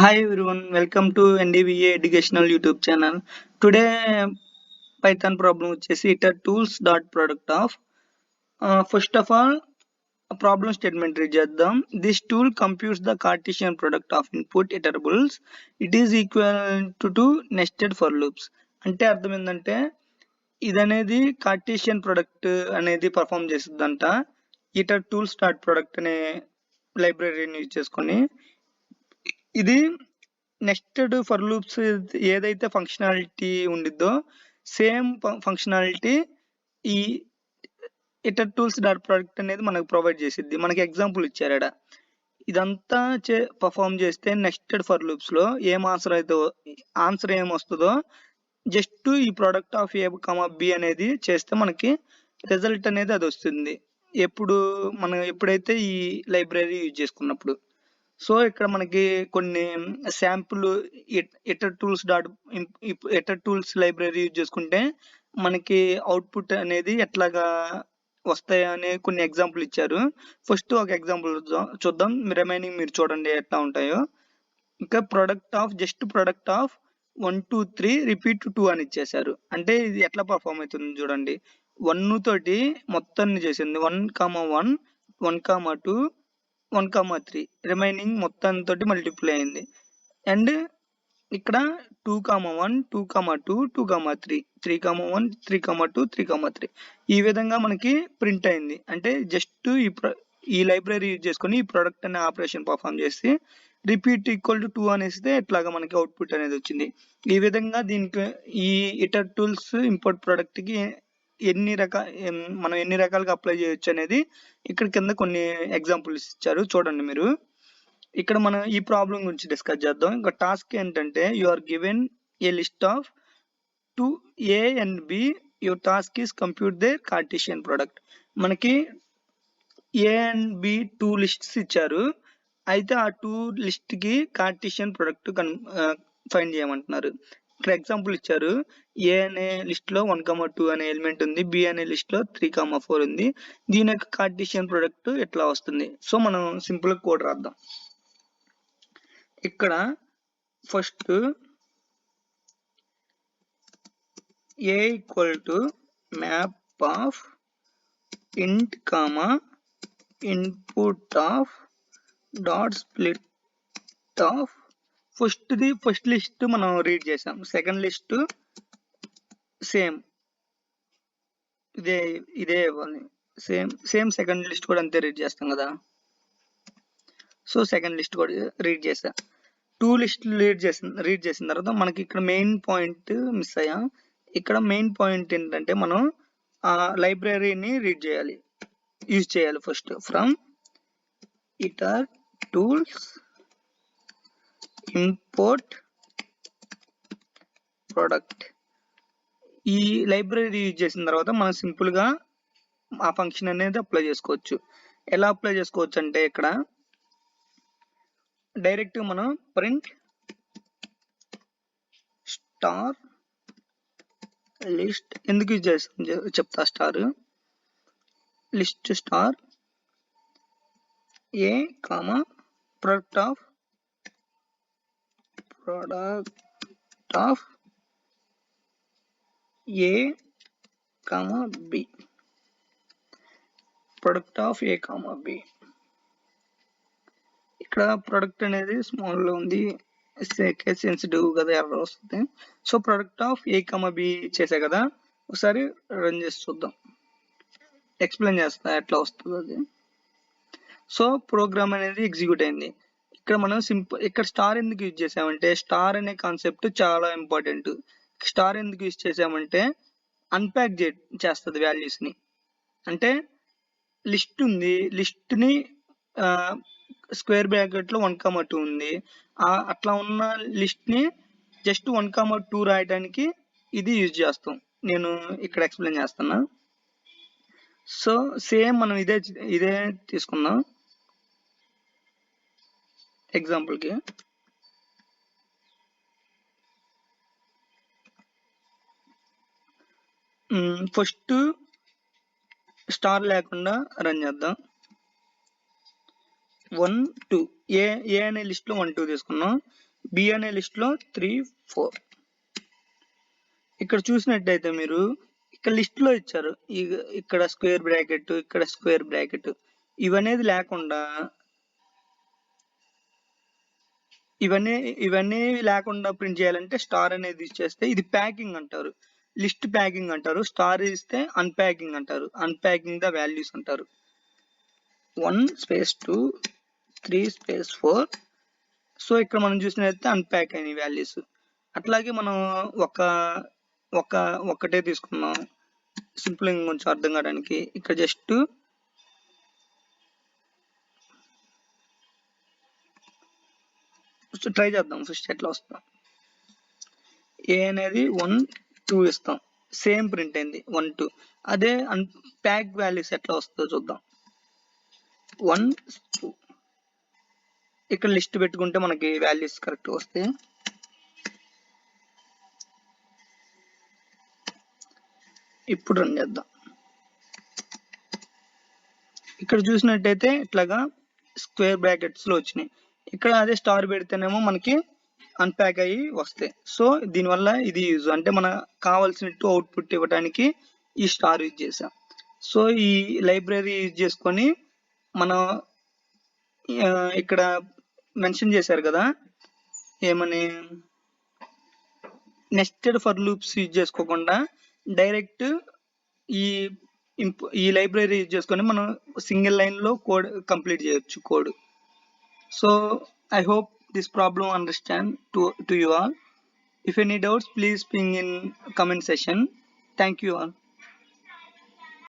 Hi everyone, welcome to NDVA educational YouTube channel. Today Python problem వచ్చేసి itertools.product of first of all a problem statement read చేద్దాం. This tool computes the Cartesian product of input iterables. It is equal to nested for loops. అంటే అర్థం ఏంటంటే ఇదనేది Cartesian product అనేది perform చేస్తుందంట. itertools.product అనే లైబ్రరీని use చేసుకొని ఇది నెస్టెడ్ ఫర్ లూప్స్ ఏదైతే ఫంక్షనాలిటీ ఉండిద్దో సేమ్ ఫంక్షనాలిటీ ఈ itertools.product అనేది మనకు ప్రొవైడ్ చేసిద్ది. మనకి ఎగ్జాంపుల్ ఇచ్చారడ. ఇదంతా పర్ఫామ్ చేస్తే నెస్టెడ్ ఫర్ లూప్స్ లో ఏం ఆన్సర్ ఏం వస్తుందో జస్ట్ ఈ product of A comma B అనేది చేస్తే మనకి రిజల్ట్ అనేది అది వస్తుంది. ఎప్పుడైతే ఈ లైబ్రరీ యూజ్ చేసుకున్నప్పుడు. సో ఇక్కడ మనకి కొన్ని శాంపుల్ itertools లైబ్రరీ యూజ్ చేసుకుంటే మనకి అవుట్పుట్ అనేది ఎట్లాగా వస్తాయి అనే కొన్ని ఎగ్జాంపుల్ ఇచ్చారు. ఫస్ట్ ఒక ఎగ్జాంపుల్ చూద్దాం, రిమైనింగ్ మీరు చూడండి ఎట్లా ఉంటాయో. ఇంకా ప్రొడక్ట్ ఆఫ్ 1 2 3 రిపీట్ 2 అని ఇచ్చేసారు. అంటే ఇది ఎట్లా పర్ఫామ్ అవుతుంది చూడండి. 1 తోటి మొత్తాన్ని చేసింది 1,1 1,2 1,3 రిమైనింగ్ మొత్తంతో మల్టిప్లై అయింది. అండ్ ఇక్కడ 2,1 2,2 2,3 3,1 3,2 3,3 ఈ విధంగా మనకి ప్రింట్ అయింది. అంటే జస్ట్ ఈ లైబ్రరీ యూజ్ చేసుకొని ఈ ప్రొడక్ట్ అనే ఆపరేషన్ పర్ఫామ్ చేసి రిపీట్ ఈక్వల్ టు 2 అనేస్తే ఎట్లాగా మనకి అవుట్పుట్ అనేది వచ్చింది. ఈ విధంగా దీనికి ఈ itertools ఇంపోర్ట్ ప్రొడక్ట్ కి మనం ఎన్ని రకాలుగా అప్లై చేయొచ్చు అనేది ఇక్కడ కింద కొన్ని ఎగ్జాంపుల్స్ ఇచ్చారు, చూడండి మీరు. ఇక్కడ మనం ఈ ప్రాబ్లం గురించి డిస్కస్ చేద్దాం. ఇంకా టాస్క్ ఏంటంటే you are given a list of 2 A and B. Your task is compute their Cartesian product. మనకి ఏ అండ్ బి 2 లిస్ట్స్ ఇచ్చారు. అయితే ఆ 2 లిస్ట్ కి కార్టేషియన్ ప్రొడక్ట్ ఫైండ్ చేయమంటున్నారు. ఇక్కడ ఎగ్జాంపుల్ ఇచ్చారు. ఏ అనే లిస్ట్ లో 1,2 అనే ఎలిమెంట్ ఉంది, బి అనే లిస్ట్ లో 3,4 ఉంది. దీని యొక్క కార్టేషియన్ ప్రొడక్ట్ ఎట్లా వస్తుంది? సో మనం సింపుల్ కోడ్ రాద్దాం. ఇక్కడ first a equal to map of int comma input of dot split of first list మనం రీడ్ చేసాం. సెకండ్ లిస్ట్ సేమ్ ఇదే ఇవ్వాలి. సేమ్ సెకండ్ లిస్ట్ కూడా అంతే రీడ్ చేస్తాం కదా. సో సెకండ్ లిస్ట్ కూడా రీడ్ చేసా. 2 లిస్టులు రీడ్ చేసిన తర్వాత మనకి ఇక్కడ మెయిన్ పాయింట్ మిస్ అయ్యా. ఇక్కడ మెయిన్ పాయింట్ ఏంటంటే మనం ఆ లైబ్రరీని యూజ్ చేయాలి. First from itertools import product. ఈ లైబ్రరీ యూజ్ చేసిన తర్వాత మనం సింపుల్ గా ఆ ఫంక్షన్ అనేది అప్లై చేసుకోవచ్చు. ఎలా అప్లై చేసుకోవచ్చు అంటే ఇక్కడ డైరెక్ట్ మనం ప్రింట్ స్టార్ లిస్ట్ ఎందుకు యూజ్ చేస్తాం చెప్తా. Star list star A comma product of A comma B. Product of A comma B. ఇక్కడ ప్రొడక్ట్ అనేది స్మాల్ లో ఉంది, కేస్ సెన్సిటివ్ కదా, ఎర్రర్ వస్తుంది. So product of A comma B చేసా కదా, ఒకసారి రన్ చేసి చూద్దాం. ఎక్స్ప్లెయిన్ చేస్తా ఎట్లా వస్తుంది అది. సో ప్రోగ్రామ్ అనేది ఎగ్జిక్యూట్ అయింది. ఇక్కడ మనం ఇక్కడ స్టార్ ఎందుకు యూజ్ చేసామంటే స్టార్ అనే కాన్సెప్ట్ చాలా ఇంపార్టెంట్. స్టార్ ఎందుకు యూజ్ చేసామంటే అన్ప్యాక్ చేస్తుంది వాల్యూస్ ని. అంటే లిస్ట్ ఉంది, లిస్ట్ ని స్క్వేర్ బ్రాకెట్ లో 1,2 ఉంది. అట్లా ఉన్న లిస్ట్ ని జస్ట్ 1,2 రాయడానికి ఇది యూజ్ చేస్తాం. నేను ఇక్కడ ఎక్స్ప్లెయిన్ చేస్తున్నా. సో సేమ్ మనం ఇదే తీసుకుందాం ఎగ్జాంపుల్ కి. ఫస్ట్ స్టార్ లేకుండా రన్ చేద్దాం. 1 2 ఏ అనే లిస్ట్ లో 1 2 తీసుకున్నాం. బి అనే లిస్ట్ లో 3, 4. ఇక్కడ చూసినట్టయితే మీరు ఇక్కడ లిస్ట్ లో ఇచ్చారు. ఇక్కడ స్క్వేర్ బ్రాకెట్, ఇక్కడ స్క్వేర్ బ్రాకెట్, ఇవనేది లేకుండా ఇవన్నీ లేకుండా ప్రింట్ చేయాలంటే స్టార్ అనేది ఇచ్చేస్తే ఇది ప్యాకింగ్ అంటారు. లిస్ట్ ప్యాకింగ్ అంటారు. స్టార్ ఇస్తే అన్ప్యాకింగ్ అంటారు. అన్ప్యాకింగ్ ద వాల్యూస్ అంటారు. 1 స్పేస్ 2 3 స్పేస్ 4. సో ఇక్కడ మనం చూసినట్లయితే అన్ప్యాక్ అయిన వాల్యూస్. అట్లాగే మనం ఒకటే తీసుకున్నాం సింపుల్ కొంచెం అర్థం కావడానికి. ఇక్కడ జస్ట్ ట్రై చేద్దాం ఫస్ట్ ఎట్లా వస్తాం. ఏ అనేది 1, 2 ఇస్తాం, సేమ్ ప్రింట్ అయింది 1, 2. అదే అన్ప్యాక్ వాల్యూస్ ఎట్లా వస్తుందో చూద్దాం. 1, 2 ఇక్కడ లిస్ట్ పెట్టుకుంటే మనకి వాల్యూస్ కరెక్ట్ వస్తాయి. ఇప్పుడు రన్ చేద్దాం. ఇక్కడ చూసినట్టయితే ఇట్లాగా స్క్వేర్ బ్రాకెట్స్ లో వచ్చినాయి. ఇక్కడ అదే స్టార్ పెడితేనేమో మనకి అన్ప్యాక్ అయ్యి వస్తాయి. సో దీనివల్ల ఇది యూజ్, అంటే మనకు కావాల్సినట్టు అవుట్పుట్ ఇవ్వడానికి ఈ స్టార్ యూజ్ చేసాం. సో ఈ లైబ్రరీ యూజ్ చేసుకొని మనం ఇక్కడ మెన్షన్ చేశారు కదా ఏమని, నెస్టెడ్ ఫర్ లూప్స్ యూజ్ చేసుకోకుండా డైరెక్ట్ ఈ లైబ్రరీ యూజ్ చేసుకొని మనం సింగిల్ లైన్ లో కోడ్ కంప్లీట్ చేయొచ్చు code. So I hope this problem understand to you all. If any doubts, please ping in comment section. Thank you all.